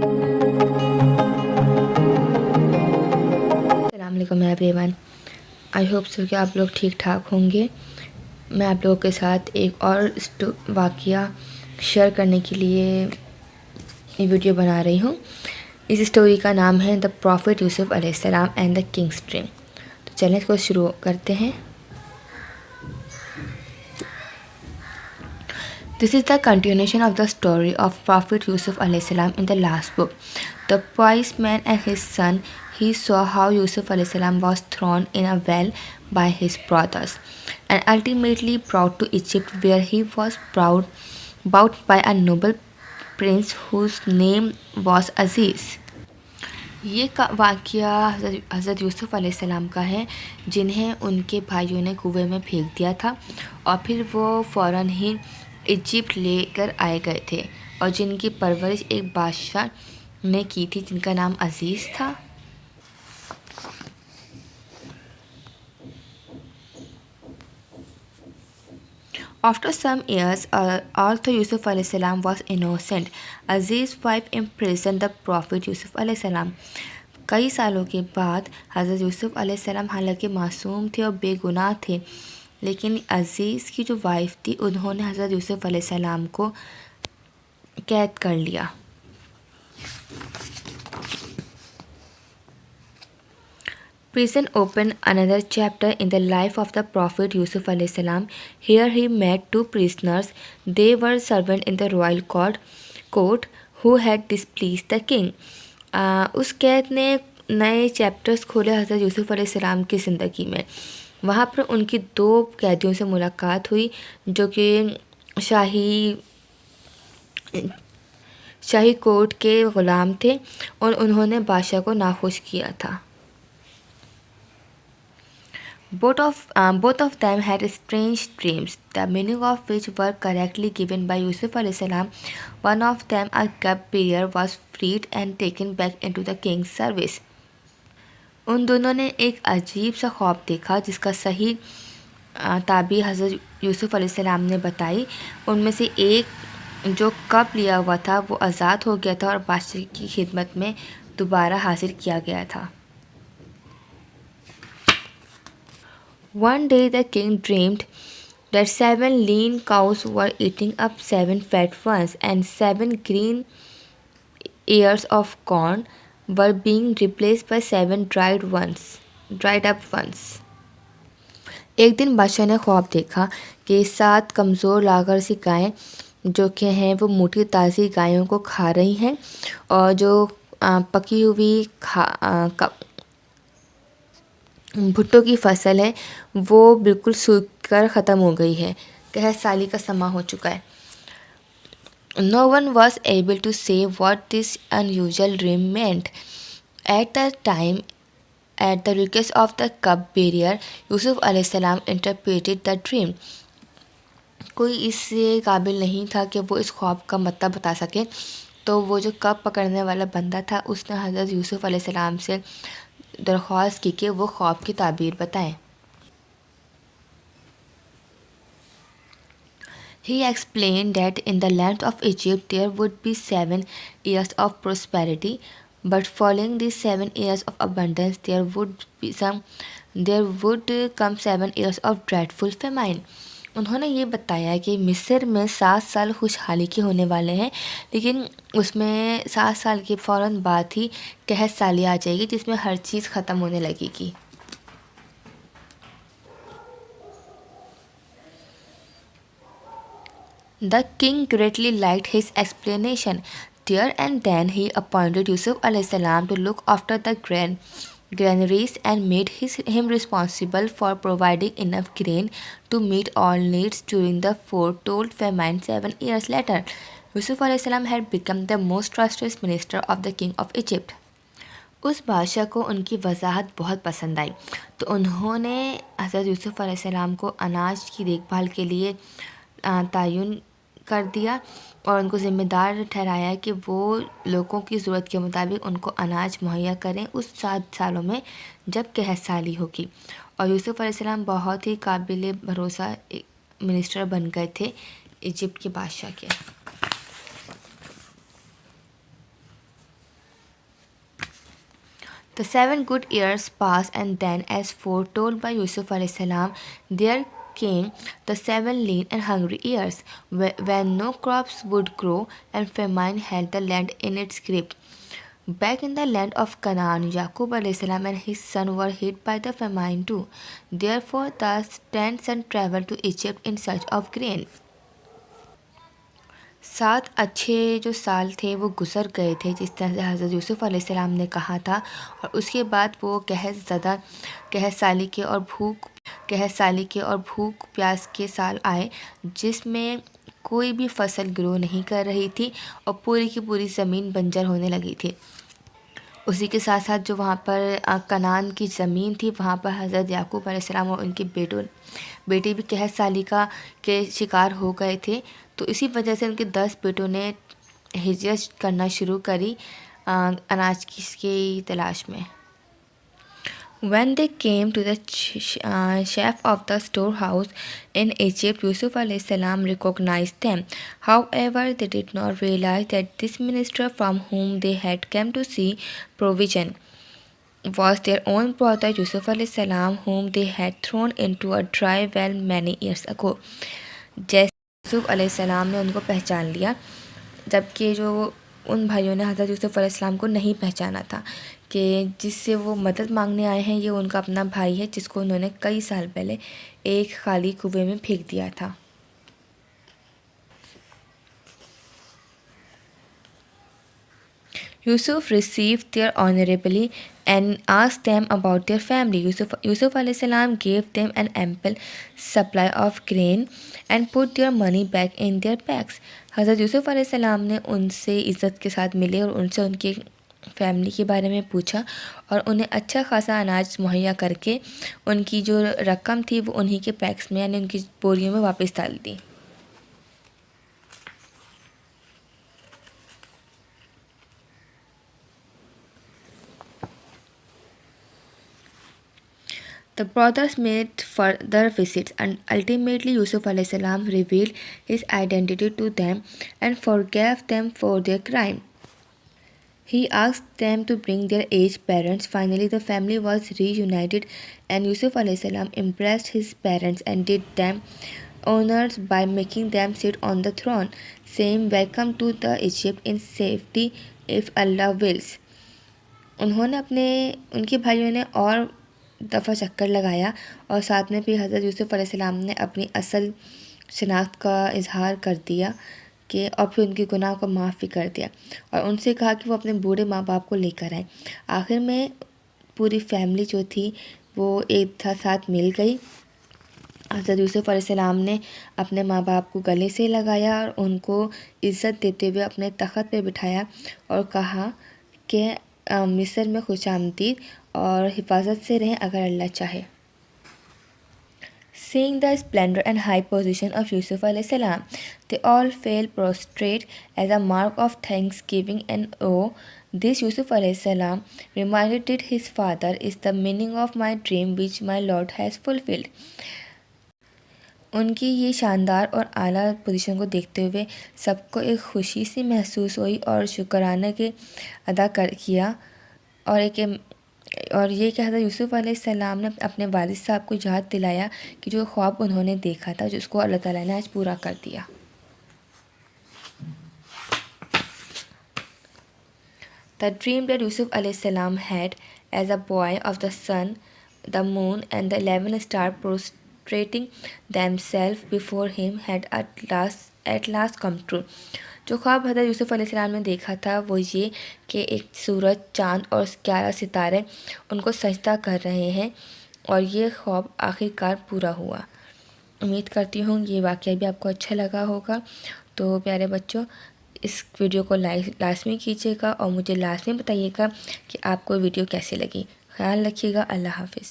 अस्सलाम वालेकुम everyone. I hope so कि आप लोग ठीक ठाक होंगे। मैं आप लोगों के साथ एक और वाक़या शेयर करने के लिए ये वीडियो बना रही हूँ। इस स्टोरी का नाम है द प्रॉफिट यूसुफ अलैहिस्सलाम एंड द किंग्स ड्रीम। तो चलिए इसको शुरू करते हैं। This is the continuation of the story of Prophet Yusuf alayhi salam in the last book. The wise man and his son, he saw how Yusuf alayhi salam was thrown in a well by his brothers and ultimately brought to Egypt, where he was brought by a noble prince whose name was Aziz. ये वाक़या हज़रत यूसुफ़ अलैहिस्सलाम का है, जिन्हें उनके भाइयों ने कुएं में फेंक दिया था और फिर वो फ़ौरन ही इजिप्ट लेकर आए गए थे और जिनकी परवरिश एक बादशाह ने की थी जिनका नाम अज़ीज़ था। After some years, although Yusuf alayhi salam was innocent, Aziz's wife imprisoned the Prophet Yusuf alayhi salam. कई सालों के बाद हज़रत यूसुफ़ अलैहिस्सलाम हालांकि मासूम थे और बेगुनाह थे, लेकिन अज़ीज़ की जो वाइफ थी उन्होंने हज़रत यूसुफ़ अलैहिस्सलाम को कैद कर लिया। Prison opened another chapter in the life of the Prophet Yusuf alayhi salam. Here he met two prisoners. They were servants in the royal court who had displeased the king. उस कैद ने नए चैप्टर्स खोले हज़रत यूसुफ़ अलैहिस्सलाम की ज़िंदगी में। वहाँ पर उनकी दो कैदियों से मुलाकात हुई जो कि शाही कोर्ट के ग़ुलाम थे और उन्होंने बादशाह को नाखुश किया था। Both of them had strange dreams, the meaning of which were correctly given by Yusuf alayhi salam. One of them, a cupbearer, was freed and taken back into the king's service. उन दोनों ने एक अजीब सा ख्वाब देखा जिसका सही ताबीर हज़रत यूसुफ़ अलैहि सलाम ने बताई। उनमें से एक जो कप लिया हुआ था वो आज़ाद हो गया था और बादशाह की खिदमत में दोबारा हाजिर किया गया था। One day the king dreamed that 7 lean cows were eating up 7 fat ones, and 7 green ears of corn were being replaced by 7 dried up ones. एक दिन बादशाह ने ख्वाब देखा कि 7 कमज़ोर लागर सी गायें जो कि हैं वो मोटी ताज़ी गायों को खा रही हैं और जो पकी हुई भुट्टो की फसल है वो बिल्कुल सूख कर ख़त्म हो गई है। कहत साली का समा हो चुका है। No one was able to say what this unusual dream meant. At the time, at the request of the cup-bearer, Yusuf alayhi salam interpreted the dream. कोई इससे काबिल नहीं था कि वो इस ख्वाब का मतलब बता सके, तो वो जो कप पकड़ने वाला बंदा था उसने हज़रत यूसुफ़ अलैहि सलाम से दरख्वास्त की कि वो ख्वाब की ताबीर बताएं। He explained that in the land of Egypt there would be 7 years of prosperity, but following these 7 years of abundance there would come 7 years of dreadful famine. उन्होंने ये बताया कि मिस्र में 7 साल खुशहाली के होने वाले हैं, लेकिन उसमें 7 साल के फ़ौरन बाद ही कहत साली आ जाएगी जिसमें हर चीज़ ख़त्म होने लगेगी। The king greatly liked his explanation. There and then he appointed Yusuf alayhi salam to look after the granaries and made him responsible for providing enough grain to meet all needs during the foretold famine 7 years later. Yusuf alayhi salam had become the most trusted minister of the king of Egypt. उस बादशाह को उनकी वजाहत बहुत पसंद आई, तो उन्होंने हज़रत यूसुफ़ अलैहिस्सलाम को अनाज की देखभाल के लिए तयन कर दिया और उनको ज़िम्मेदार ठहराया कि वो लोगों की ज़रूरत के मुताबिक उनको अनाज मुहैया करें उस 7 सालों में जब कहत साली होगी। और यूसुफ़ अलैहिस्सलाम बहुत ही काबिल भरोसा मिनिस्टर बन गए थे इजिप्ट के बादशाह के। The 7 good years passed, and then, as foretold by Yusuf alayhi salam, there came the 7 lean and hungry years, when no crops would grow and famine held the land in its grip. Back in the land of Canaan, Yaqub alayhi salam and his son were hit by the famine too. Therefore, the 10 sons traveled to Egypt in search of grain. 7 अच्छे जो साल थे वो गुज़र गए थे, जिस तरह से हज़रत यूसुफ़ अलैहिस्सलाम ने कहा था। और उसके बाद वो कहत साली के और भूख प्यास के साल आए, जिसमें कोई भी फसल ग्रो नहीं कर रही थी और पूरी की पूरी ज़मीन बंजर होने लगी थी। उसी के साथ साथ जो वहाँ पर कनान की ज़मीन थी, वहाँ पर हज़रत याकूब अलैहिस्सलाम और उनके बेटे भी कहत साली के शिकार हो गए थे। तो इसी वजह से उनके 10 बेटों ने हिजरत करना शुरू करी अनाज की तलाश में। When they came to the chef of the storehouse in Egypt, Yusuf alayhi salam recognized them. However, they did not realize that this minister from whom they had come to see provision was their own brother Yusuf alayhi salam, whom they had thrown into a dry well many years ago. जैसे यूसुफ अलैहि सलाम ने उनको पहचान लिया, जबकि जो उन भाइयों ने हज़रत यूसुफ अलैहि सलाम को नहीं पहचाना था कि जिससे वो मदद मांगने आए हैं, ये उनका अपना भाई है जिसको उन्होंने कई साल पहले एक खाली कुएं में फेंक दिया था। Yusuf received them honorably and asked them about their family. Yusuf alayhi salam gave them an ample supply of grain and put their money back in their bags. हज़रत यूसुफ अलैहि सलाम ने उनसे इज़्ज़त के साथ मिले और उनसे उनकी फैमिली के बारे में पूछा और उन्हें अच्छा खासा अनाज मुहैया करके उनकी जो रकम थी वो उन्हीं के पैक्स में यानी उनकी बोरियों में वापस डाल दी। The brothers made further visits, and ultimately Yusuf alayhi salam revealed his identity to them and forgave them for their crime. He asked them to bring their aged parents. Finally, the family was reunited, and Yusuf alayhi salam impressed his parents and did them honors by making them sit on the throne, saying, "Welcome to the Egypt in safety if Allah wills." उनके भाइयों ने और दफ़ा चक्कर लगाया और साथ में भी हज़रत यूसुफ अलैहिस्सलाम ने अपनी असल शनाख्त का इजहार कर दिया कि और फिर उनके गुनाह को माफ़ भी कर दिया और उनसे कहा कि वो अपने बूढ़े माँ बाप को लेकर आए। आखिर में पूरी फैमिली जो थी वो एक साथ मिल गई। हज़रत यूसुफ अलैहिस्सलाम ने अपने माँ बाप को गले से लगाया और उनको इज़्ज़त देते हुए अपने तख़्त पे बिठाया और कहा कि मिस्र में खुशामदीद और हिफाजत से रहें अगर अल्लाह चाहे। Seeing the splendor and high position of Yusuf alayhi salam, they all fell prostrate as a mark of thanksgiving and awe. This Yusuf alayhi salam reminded his father is the meaning of my dream which my Lord has fulfilled. उनकी ये शानदार और आला position को देखते हुए सबको एक खुशी सी महसूस हुई और शुक्राना के अदा किया और ये क्या था, यूसुफ अलैहिस्सलाम ने अपने वालिद साहब को याद दिलाया कि जो ख्वाब उन्होंने देखा था जिसको अल्लाह ताला ने आज पूरा कर दिया। The dream that Yusuf अलैहिस्सलाम had as a boy of the sun, the moon and the 11 stars prostrating themselves before him had at last come true. जो ख्वाब हज़रत यूसुफ अलैहिस्सलाम ने देखा था वो ये कि एक सूरज, चाँद और 11 सितारे उनको सजदा कर रहे हैं और ये ख्वाब आखिरकार पूरा हुआ। उम्मीद करती हूँ ये वाक़या भी आपको अच्छा लगा होगा। तो प्यारे बच्चों, इस वीडियो को लाज़मी कीजिएगा और मुझे लाज़मी बताइएगा कि आपको वीडियो कैसी लगी। ख्याल रखिएगा। अल्लाह हाफ़िज़।